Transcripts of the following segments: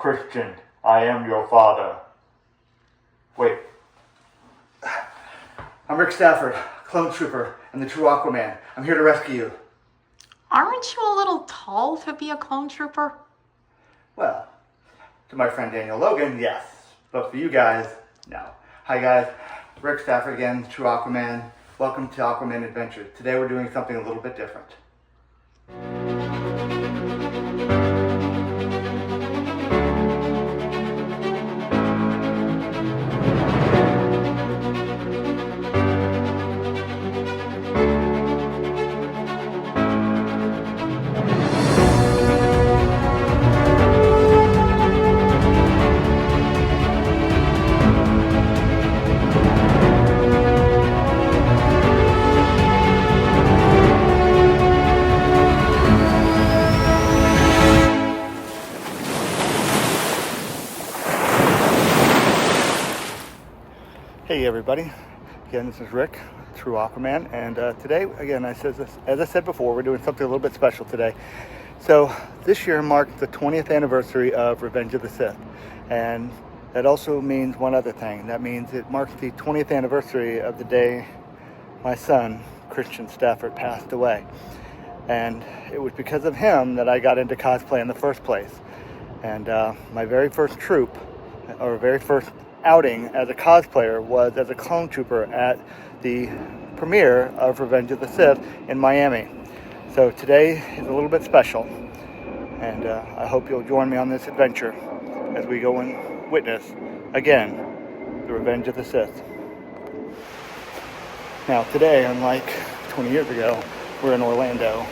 Christian, I am your father. Wait. I'm Rick Stafford, clone trooper, and the true Aquaman. I'm here to rescue you. Aren't you a little tall to be a clone trooper? Well, to my friend Daniel Logan, yes. But for you guys, no. Hi guys, Rick Stafford again, true Aquaman. Welcome to Aquaman Adventures. Today we're doing something a little bit different. Hey everybody, again this is Rick, true Aquaman, and today, again, as I said before, we're doing something a little bit special today. So this year marked the 20th anniversary of Revenge of the Sith, and that also means one other thing. That means it marks the 20th anniversary of the day my son, Christian Stafford, passed away. And it was because of him that I got into cosplay in the first place. And my very first troop, or very first outing as a cosplayer, was as a clone trooper at the premiere of Revenge of the Sith in Miami. So today is a little bit special, and I hope you'll join me on this adventure as we go and witness, again, the Revenge of the Sith. Now today, unlike 20 years ago, we're in Orlando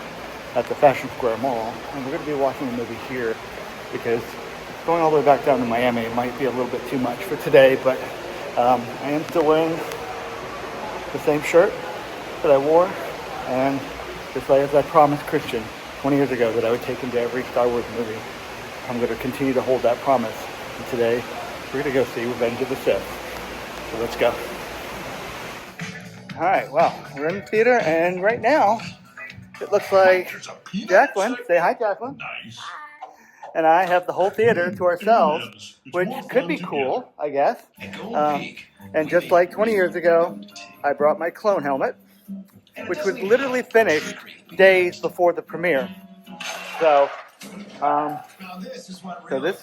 at the Fashion Square Mall, and we're going to be watching the movie here because going all the way back down to Miami might be a little bit too much for today, but I am still wearing the same shirt that I wore, and just like as I promised Christian 20 years ago that I would take him to every Star Wars movie, I'm going to continue to hold that promise. And today, we're going to go see Revenge of the Sith. So let's go. All right, well, we're in the theater, and right now, it looks like Jacqueline, say hi, Jacqueline. Nice. And I have the whole theater to ourselves, which could be cool, I guess. And just like 20 years ago, I brought my clone helmet, which was literally finished days before the premiere. So this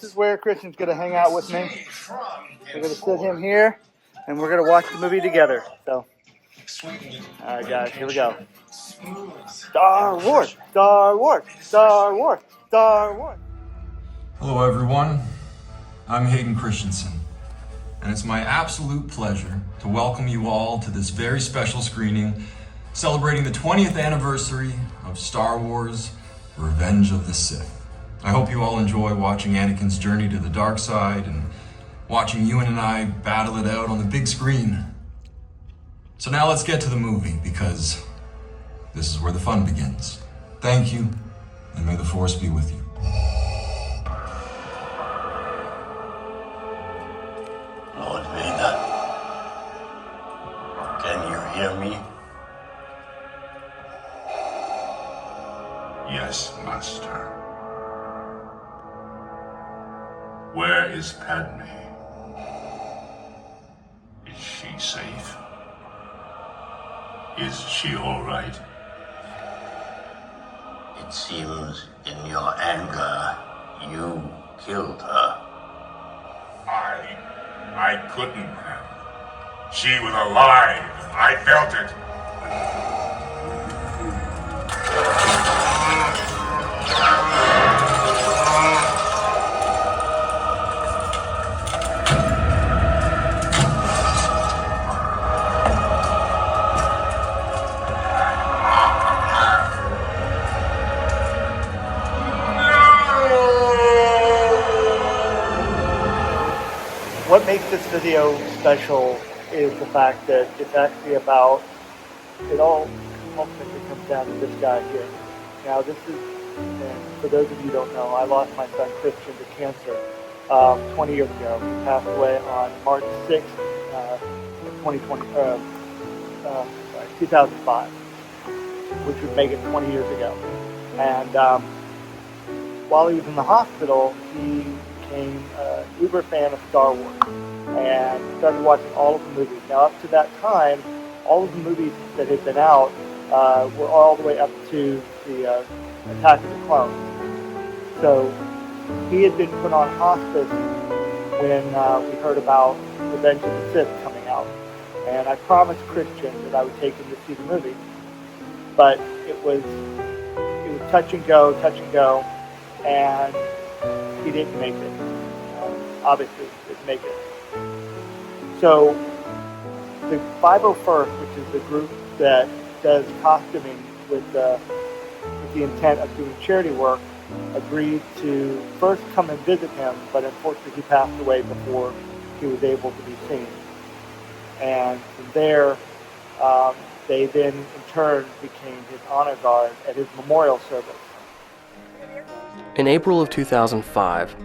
is where Christian's going to hang out with me. We're going to sit him here, and we're going to watch the movie together. So, all right, guys, here we go. Star Wars, Star Wars, Star Wars, Star Wars. Hello everyone, I'm Hayden Christensen, and it's my absolute pleasure to welcome you all to this very special screening celebrating the 20th anniversary of Star Wars Revenge of the Sith. I hope you all enjoy watching Anakin's journey to the dark side and watching Ewan and I battle it out on the big screen. So now let's get to the movie, because this is where the fun begins. Thank you, and may the Force be with you. Lord Vader, can you hear me? Yes, Master. Where is Padme? Is she safe? Is she all right? It seems in your anger, you killed her. I couldn't have. She was alive. I felt it. What makes this video special is the fact that it's actually about, it all ultimately comes down to this guy here. Now this is, and for those of you who don't know, I lost my son Christian to cancer 20 years ago. He passed away on March 6th, 2005, which would make it 20 years ago. And while he was in the hospital, he became an uber fan of Star Wars and started watching all of the movies. Now, up to that time, all of the movies that had been out were all the way up to the Attack of the Clones. So he had been put on hospice when we heard about Revenge of the Sith coming out. And I promised Christian that I would take him to see the movie. But it was touch and go, and he didn't make it. Obviously, he didn't make it. So the 501st, which is the group that does costuming with the intent of doing charity work, agreed to first come and visit him, but unfortunately he passed away before he was able to be seen. And from there, they then in turn became his honor guard at his memorial service. In April of 2005,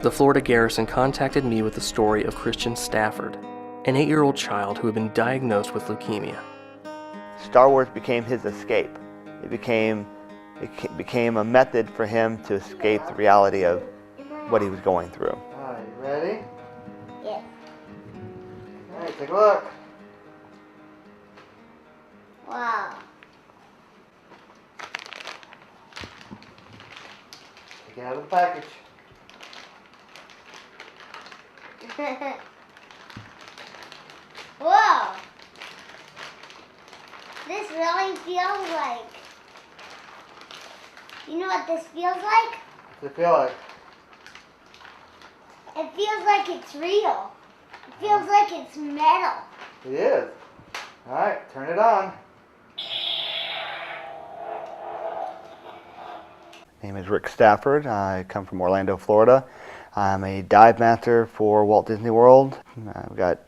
the Florida Garrison contacted me with the story of Christian Stafford, an 8-year-old child who had been diagnosed with leukemia. Star Wars became his escape. It became a method for him to escape the reality of what he was going through. All right, you ready? Yes. All right, take a look. Wow. Take it out of the package. Whoa. This really feels like... You know what this feels like? What's it feel like? It feels like it's real. It feels like it's metal. It is. All right, turn it on. My name is Rick Stafford. I come from Orlando, Florida. I'm a dive master for Walt Disney World. I've got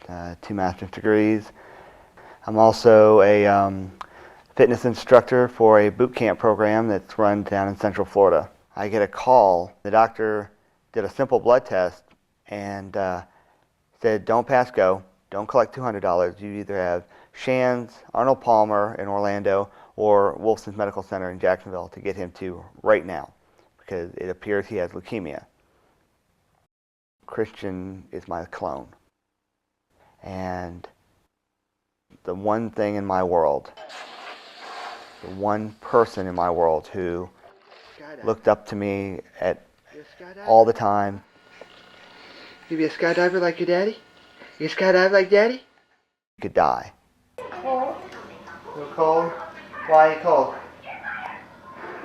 2 master's degrees. I'm also a fitness instructor for a boot camp program that's run down in Central Florida. I get a call. The doctor did a simple blood test and said, don't pass go, don't collect $200. You either have Shands, Arnold Palmer in Orlando, or Wolfson's Medical Center in Jacksonville to get him to right now, because it appears he has leukemia. Christian is my clone. And the one thing in my world, the one person in my world who looked up to me at all the time. You be a skydiver like your daddy? You skydive like daddy? Could die. Cold. You cold? Why are you cold?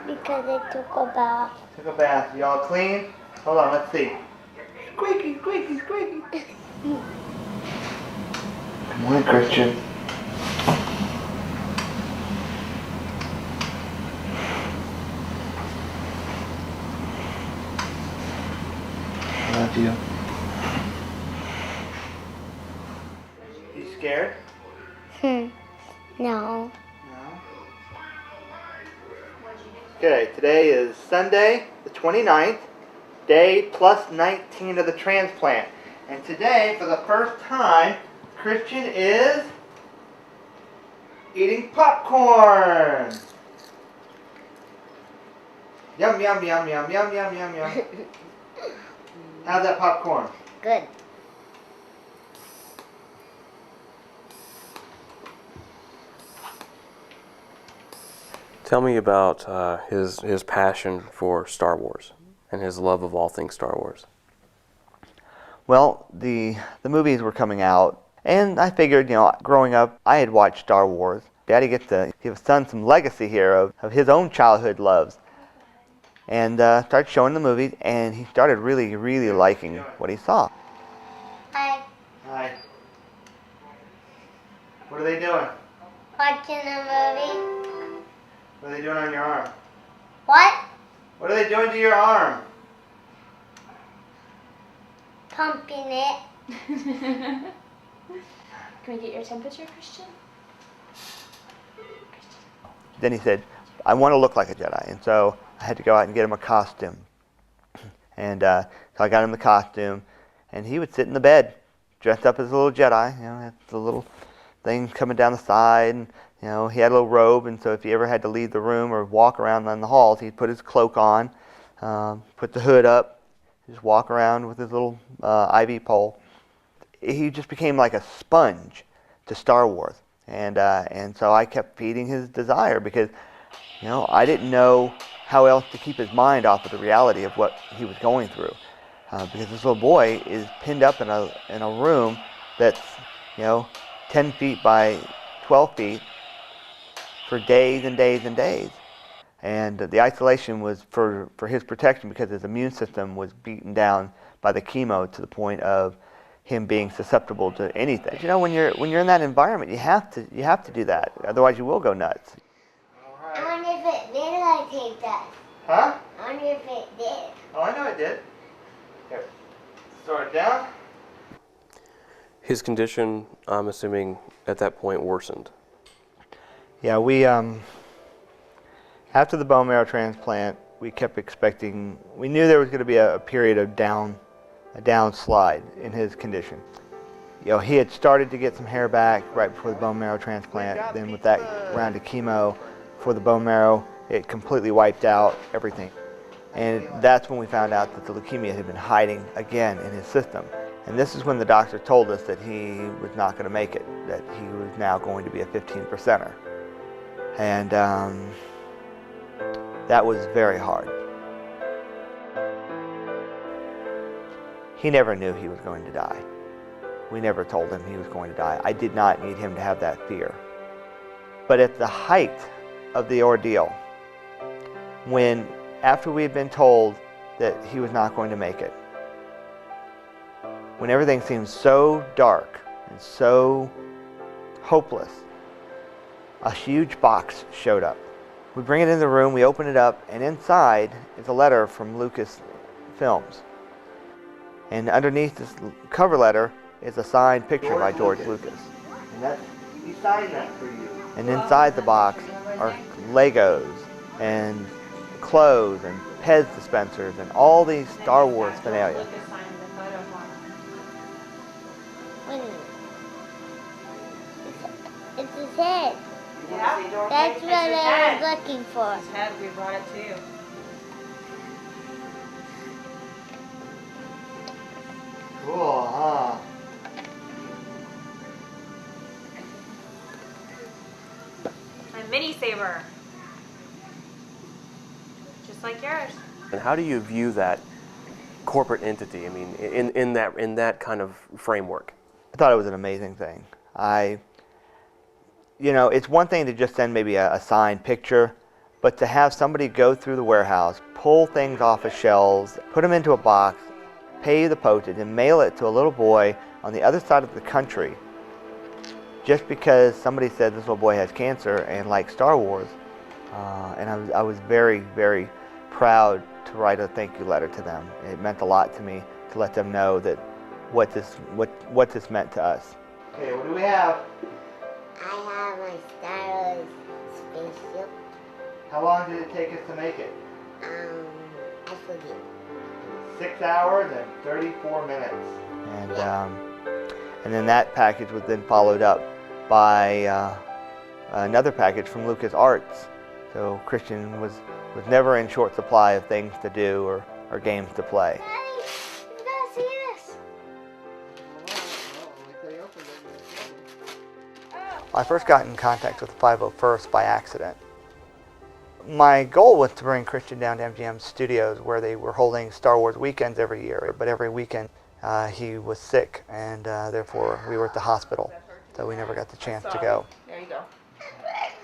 Because I took a bath. Took a bath. You all clean? Hold on, let's see. Squeaky, squeaky, squeaky. Good morning, Christian. I love you. You scared? No. No. Okay, today is Sunday, the 29th, day plus 19 of the transplant. And today, for the first time, Christian is eating popcorn. Yum, yum, yum, yum, yum, yum, yum, yum. How's that popcorn? Good. Tell me about his passion for Star Wars and his love of all things Star Wars. Well, the movies were coming out, and I figured, growing up, I had watched Star Wars. Daddy gets to give his son some legacy here of his own childhood loves. And started showing the movies, and he started really, really liking what he saw. Hi. Hi. What are they doing? Watching a movie. What are they doing on your arm? What? What are they doing to your arm? Pumping it. Can we get your temperature, Christian? Then he said, I want to look like a Jedi. And so I had to go out and get him a costume. And so I got him the costume, and he would sit in the bed, dressed up as a little Jedi. Had the little thing coming down the side, and he had a little robe. And so if he ever had to leave the room or walk around in the halls, he'd put his cloak on, put the hood up, just walk around with his little IV pole. He just became like a sponge to Star Wars, and so I kept feeding his desire because, you know, I didn't know how else to keep his mind off of the reality of what he was going through, because this little boy is pinned up in a room that's, you know, 10 feet by 12 feet for days and days and days. And the isolation was for his protection because his immune system was beaten down by the chemo to the point of him being susceptible to anything. You know, when you're in that environment, you have to do that. Otherwise, you will go nuts. I wonder if it did I take that. Huh? I wonder if it did. Oh, I know it did. Here, throw it down. His condition, I'm assuming, at that point worsened. Yeah, we after the bone marrow transplant, we kept expecting. We knew there was going to be a period of a downslide in his condition. You know, he had started to get some hair back right before the bone marrow transplant. Then with that round of chemo for the bone marrow, it completely wiped out everything. And that's when we found out that the leukemia had been hiding again in his system. And this is when the doctor told us that he was not going to make it, that he was now going to be a 15%er. And that was very hard. He never knew he was going to die. We never told him he was going to die. I did not need him to have that fear. But at the height of the ordeal, when after we had been told that he was not going to make it, when everything seemed so dark and so hopeless, a huge box showed up. We bring it in the room, we open it up, and inside is a letter from Lucasfilms. And underneath this cover letter is a signed picture by George Lucas. And he signed that for you. And inside the box are Legos and clothes and Pez dispensers and all these Star Wars paraphernalia. It's his head. Yeah. That's what I was looking for. His head, we brought it too. Cool, huh? A mini saber. Just like yours. And how do you view that corporate entity? I mean, in that kind of framework. I thought it was an amazing thing. You know, it's one thing to just send maybe a signed picture, but to have somebody go through the warehouse, pull things off of shelves, put them into a box, pay the postage, and mail it to a little boy on the other side of the country, just because somebody said this little boy has cancer and likes Star Wars. And I was very, very proud to write a thank you letter to them. It meant a lot to me to let them know that what this meant to us. Okay, what do we have? I have my Star Wars spaceship. How long did it take us to make it? I forget. 6 hours and 34 minutes. And then that package was then followed up by another package from LucasArts. So Christian was never in short supply of things to do or games to play. Daddy, you gotta see this. I first got in contact with the 501st by accident. My goal was to bring Christian down to MGM Studios, where they were holding Star Wars weekends every year. But every weekend he was sick, and therefore we were at the hospital, so we never got the chance to go. There you go.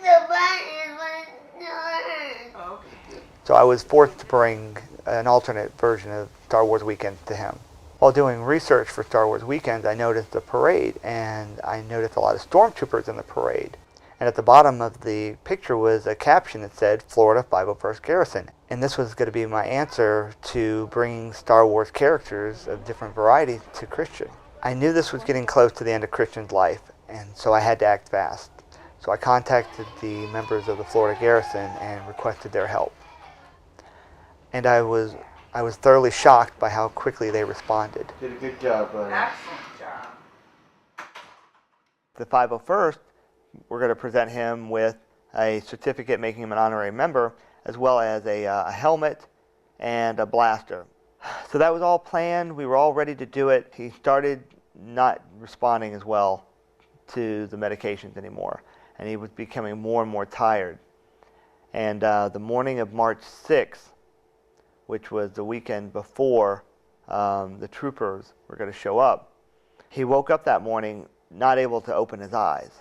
The button was not. Okay. So I was forced to bring an alternate version of Star Wars Weekends to him. While doing research for Star Wars Weekends, I noticed the parade, and I noticed a lot of stormtroopers in the parade. And at the bottom of the picture was a caption that said, Florida 501st Garrison. And this was going to be my answer to bringing Star Wars characters of different varieties to Christian. I knew this was getting close to the end of Christian's life, and so I had to act fast. So I contacted the members of the Florida Garrison and requested their help. And I was thoroughly shocked by how quickly they responded. Did a good job, buddy. Excellent job. The 501st, we're going to present him with a certificate making him an honorary member, as well as a helmet and a blaster. So that was all planned. We were all ready to do it. He started not responding as well to the medications anymore, and he was becoming more and more tired. And the morning of March 6th, which was the weekend before the troopers were going to show up, he woke up that morning not able to open his eyes.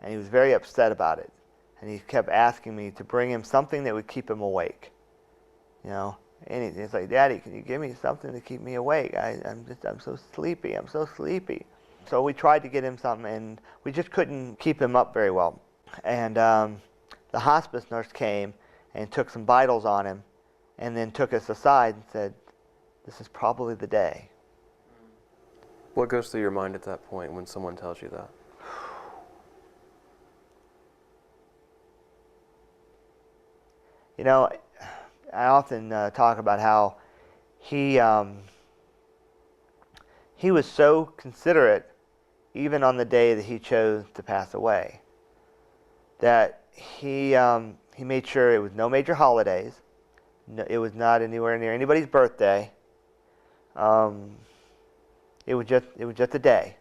And he was very upset about it. And he kept asking me to bring him something that would keep him awake. You know, and he's like, "Daddy, can you give me something to keep me awake? I'm so sleepy. I'm so sleepy." So we tried to get him something, and we just couldn't keep him up very well. And the hospice nurse came and took some vitals on him, and then took us aside and said, "This is probably the day." What goes through your mind at that point when someone tells you that? You know, I often talk about how he was so considerate, even on the day that he chose to pass away, that he made sure it was no major holidays. No, it was not anywhere near anybody's birthday. It was just a day,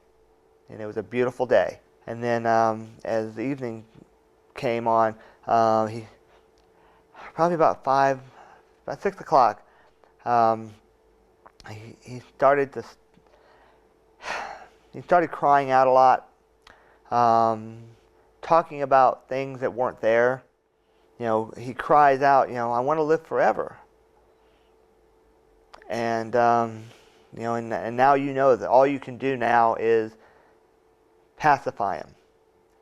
and it was a beautiful day. And then as the evening came on, he probably about 6 o'clock, he started crying out a lot, talking about things that weren't there. You know, he cries out, "You know, I want to live forever." And you know, and now you know that all you can do now is pacify him,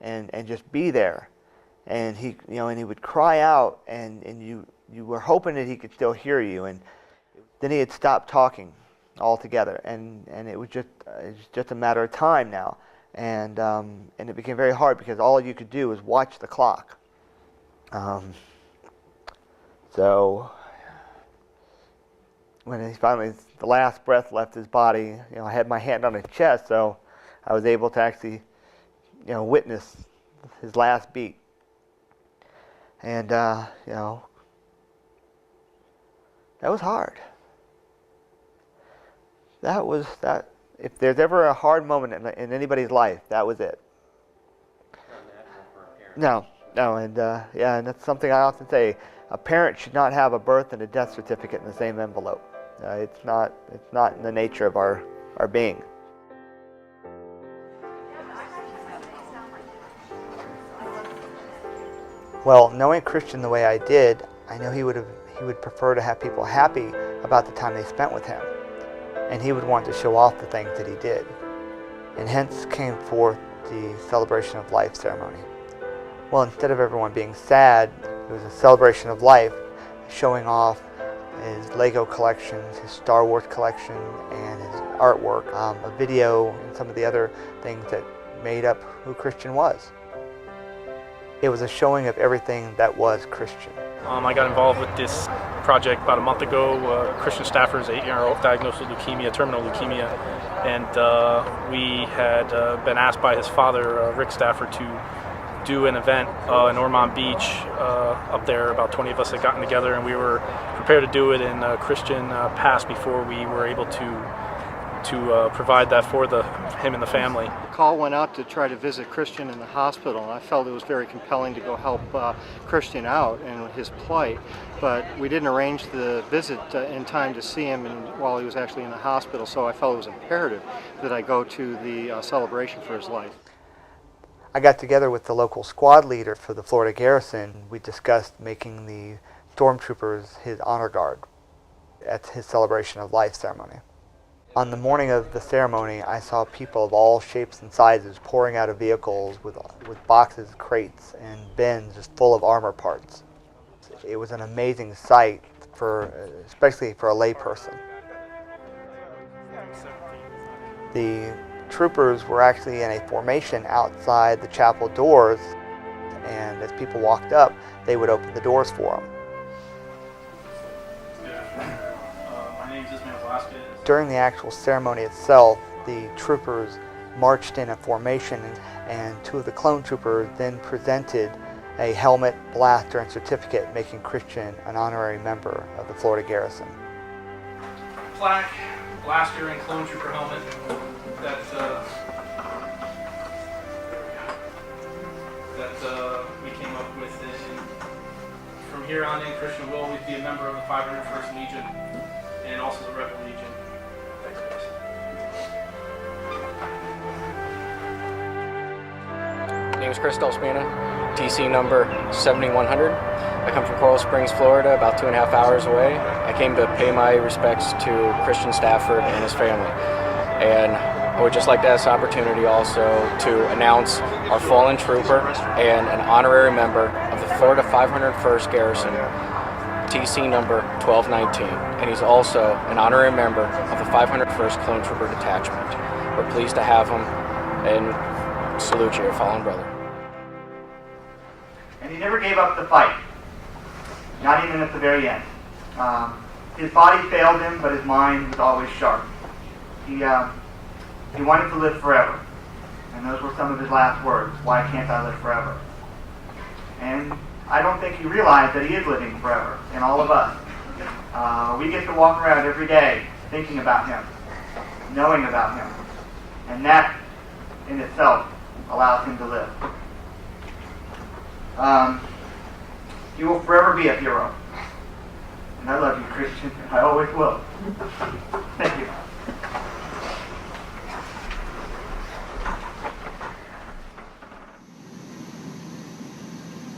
and just be there. And he, you know, and he would cry out, and you were hoping that he could still hear you, and then he had stopped talking altogether, and it was just a matter of time now, and it became very hard because all you could do was watch the clock. So when he finally, the last breath left his body, you know, I had my hand on his chest, so I was able to actually, you know, witness his last beat. And you know, that was hard. That. If there's ever a hard moment in anybody's life, that was it. No, and yeah, and that's something I often say. A parent should not have a birth and a death certificate in the same envelope. It's not in the nature of our being. Well, knowing Christian the way I did, I know he would prefer to have people happy about the time they spent with him, and he would want to show off the things that he did. And hence came forth the celebration of life ceremony. Well, instead of everyone being sad, it was a celebration of life, showing off his Lego collections, his Star Wars collection, and his artwork, a video, and some of the other things that made up who Christian was. It was a showing of everything that was Christian. I got involved with this project about a month ago. Christian Stafford is 8-year-old diagnosed with leukemia, terminal leukemia, and we had been asked by his father, Rick Stafford, to do an event in Ormond Beach up there. About 20 of us had gotten together, and we were prepared to do it in Christian past before we were able to provide that for him and the family. A call went out to try to visit Christian in the hospital, and I felt it was very compelling to go help Christian out in his plight, but we didn't arrange the visit in time to see him while he was actually in the hospital, so I felt it was imperative that I go to the celebration for his life. I got together with the local squad leader for the Florida Garrison. We discussed making the stormtroopers his honor guard at his celebration of life ceremony. On the morning of the ceremony, I saw people of all shapes and sizes pouring out of vehicles with boxes, crates, and bins just full of armor parts. It was an amazing sight, especially for a layperson. The troopers were actually in a formation outside the chapel doors, and as people walked up, they would open the doors for them. During the actual ceremony itself, the troopers marched in a formation, and two of the clone troopers then presented a helmet, blaster, and certificate making Christian an honorary member of the Florida Garrison. flak, blaster, and clone trooper helmet that we came up with. And from here on in, Christian will always be a member of the 501st Legion and also the Rebel Legion. Thanks, guys. My name is Chris Delspina, TC number 7100. I come from Coral Springs, Florida, about 2.5 hours away. I came to pay my respects to Christian Stafford and his family. And I would just like to have this opportunity also to announce our fallen trooper and an honorary member of the Florida 501st Garrison, TC number 1219. And he's also an honorary member of the 501st Clone Trooper Detachment. We're pleased to have him and salute you, your fallen brother. And he never gave up the fight, not even at the very end. His body failed him, but his mind was always sharp. He wanted to live forever, and those were some of his last words, "Why can't I live forever?" And I don't think he realized that he is living forever in all of us. We get to walk around every day thinking about him, knowing about him, and that in itself allows him to live. He will forever be a hero. And I love you, Christian. I always will. Thank you.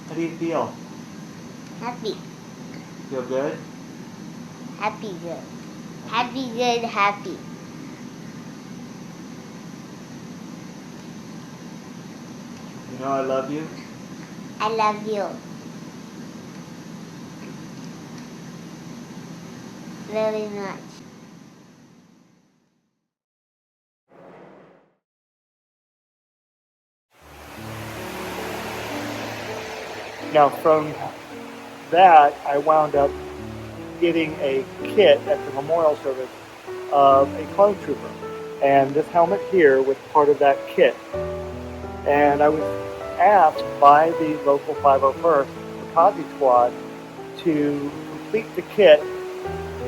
How do you feel? Happy. Feel good? Happy good. Happy good, happy. You know I love you? I love you. Very much. Now from that, I wound up getting a kit at the memorial service of a clone trooper. And this helmet here was part of that kit. And I was asked by the local 501st, the Kazi Squad, to complete the kit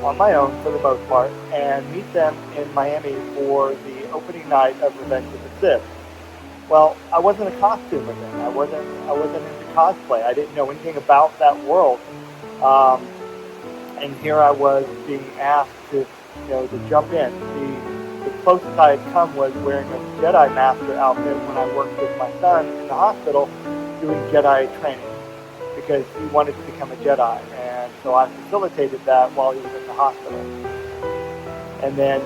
on my own for the most part and meet them in Miami for the opening night of Revenge of the Sith. Well, I wasn't a costumer then. I wasn't into cosplay. I didn't know anything about that world. And here I was being asked to jump in. The closest I had come was wearing a Jedi Master outfit when I worked with my son in the hospital doing Jedi training because he wanted to become a Jedi. And so I facilitated that while he was in the hospital. And then,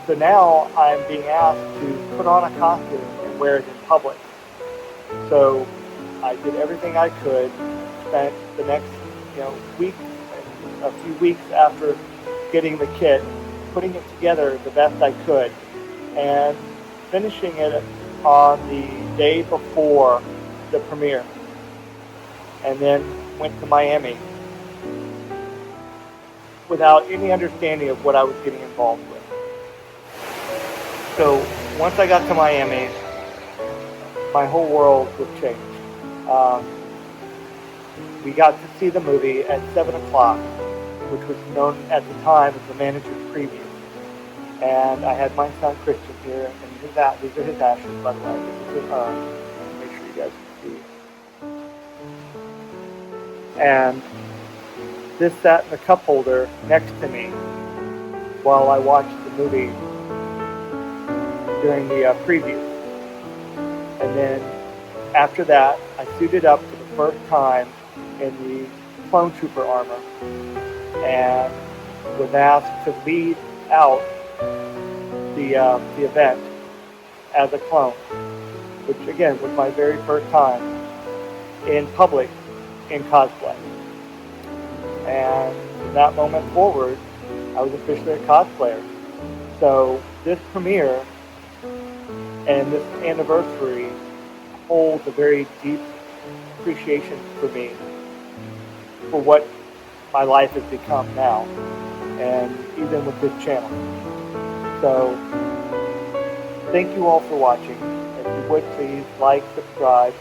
so now I'm being asked to put on a costume and wear it in public. So I did everything I could, spent the next week, a few weeks after getting the kit, putting it together the best I could, and finishing it on the day before the premiere. And then went to Miami without any understanding of what I was getting involved with. So once I got to Miami, my whole world was changed. We got to see the movie at 7 o'clock, which was known at the time as the manager's preview. And I had my son Christian here, and these are his ashes, by the way. This is an urn. Make sure you guys can see. And this sat in the cup holder next to me while I watched the movie during the preview. And then after that, I suited up for the first time in the clone trooper armor and was asked to lead out the event as a clone, which again was my very first time in public in cosplay. And from that moment forward, I was officially a cosplayer. So this premiere and this anniversary holds a very deep appreciation for me for what my life has become now, and even with this channel. So thank you all for watching. If you would please like, subscribe.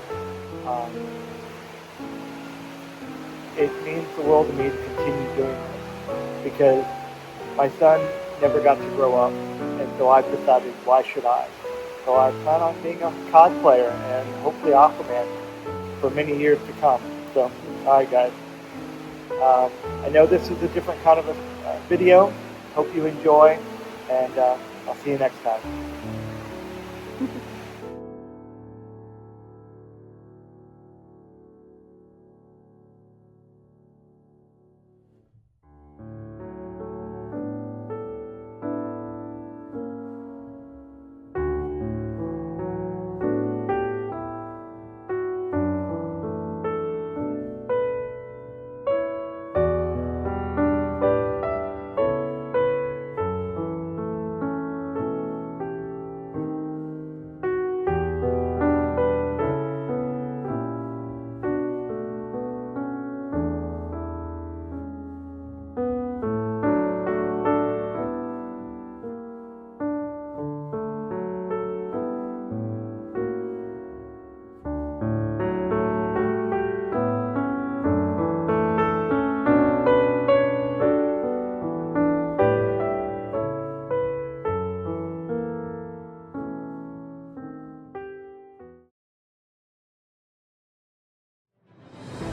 It means the world to me to continue doing this because My son never got to grow up, and so I've decided, why should I? So I plan on being a cosplayer and hopefully Aquaman for many years to come. So, alright guys. I know this is a different kind of a video. Hope you enjoy, and I'll see you next time.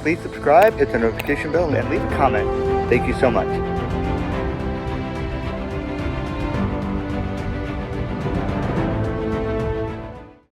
Please subscribe, hit the notification bell, and leave a comment. Thank you so much.